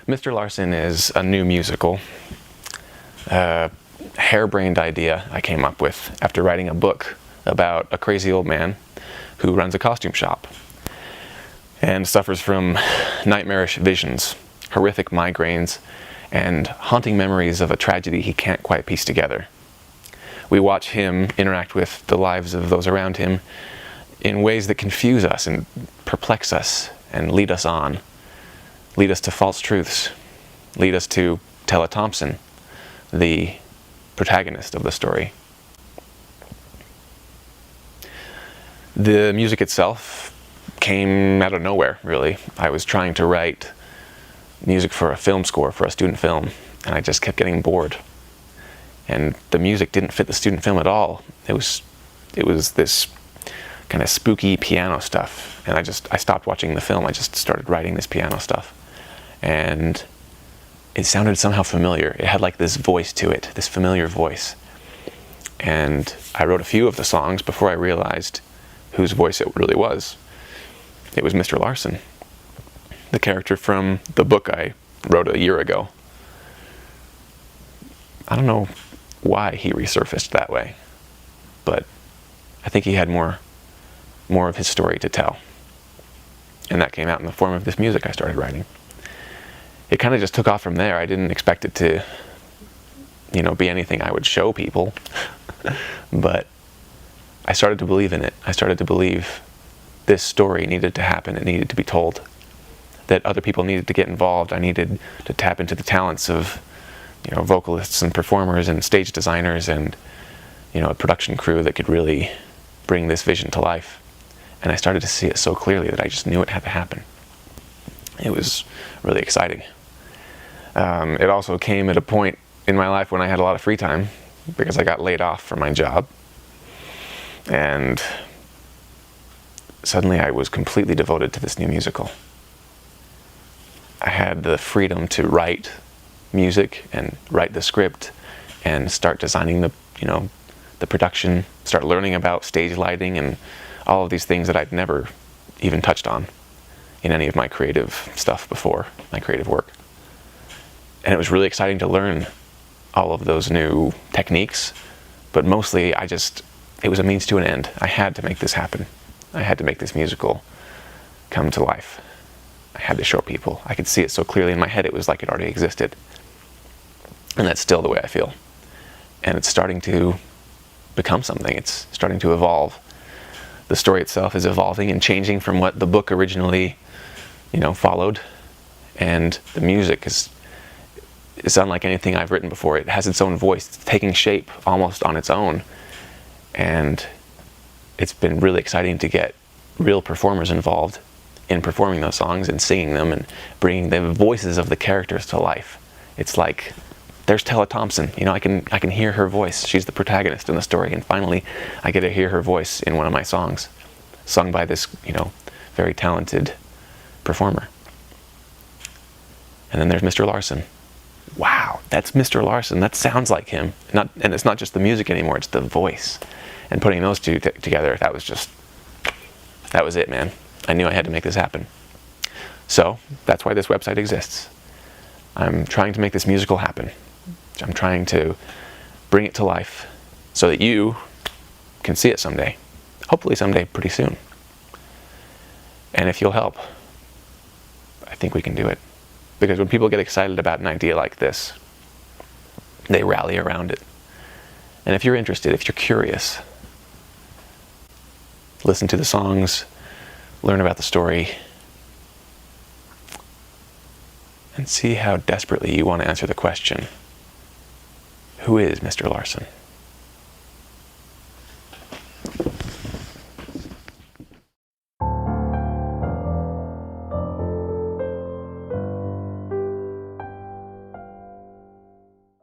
Mr. Larson is a new musical, a harebrained idea I came up with after writing a book about a crazy old man who runs a costume shop and suffers from nightmarish visions, horrific migraines, and haunting memories of a tragedy he can't quite piece together. We watch him interact with the lives of those around him in ways that confuse us and perplex us and lead us on, lead us to false truths, lead us to Tella Thompson, the protagonist of the story. The music itself came out of nowhere, really. I was trying to write music for a film score for a student film, and I just kept getting bored. And the music didn't fit the student film at all. It was this kind of spooky piano stuff, and I stopped watching the film. I just started writing this piano stuff, and it sounded somehow familiar. It had like this voice to it, this familiar voice. And I wrote a few of the songs before I realized whose voice it really was. It was Mr. Larson, the character from the book I wrote a year ago. I don't know why he resurfaced that way, but I think he had more of his story to tell. And that came out in the form of this music I started writing. It kind of just took off from there. I didn't expect it to, be anything I would show people, but I started to believe in it. I started to believe this story needed to happen. It needed to be told. That other people needed to get involved. I needed to tap into the talents of, vocalists and performers and stage designers and, a production crew that could really bring this vision to life. And I started to see it so clearly that I just knew it had to happen. It was really exciting. It also came at a point in my life when I had a lot of free time because I got laid off from my job. And suddenly I was completely devoted to this new musical. I had the freedom to write music and write the script and start designing the production, start learning about stage lighting and all of these things that I'd never even touched on in any of my creative stuff before, my creative work. And it was really exciting to learn all of those new techniques, but mostly it was a means to an end. I had to make this happen. I had to make this musical come to life. I had to show people. I could see it so clearly in my head. It was like it already existed. And that's still the way I feel. And it's starting to become something. It's starting to evolve. The story itself is evolving and changing from what the book originally, followed. And the music is unlike anything I've written before. It has its own voice. It's taking shape almost on its own. And it's been really exciting to get real performers involved in performing those songs and singing them and bringing the voices of the characters to life. It's like, there's Tella Thompson. I can hear her voice. She's the protagonist in the story, and finally I get to hear her voice in one of my songs, sung by this, very talented performer. And then there's Mr. Larson. Wow, that's Mr. Larson. That sounds like him. And it's not just the music anymore, it's the voice. And putting those two together, that was it, man. I knew I had to make this happen. So that's why this website exists. I'm trying to make this musical happen. I'm trying to bring it to life so that you can see it someday. Hopefully someday pretty soon. And if you'll help, I think we can do it. Because when people get excited about an idea like this, they rally around it. And if you're interested, if you're curious, listen to the songs, learn about the story, and see how desperately you want to answer the question, who is Mr. Larson?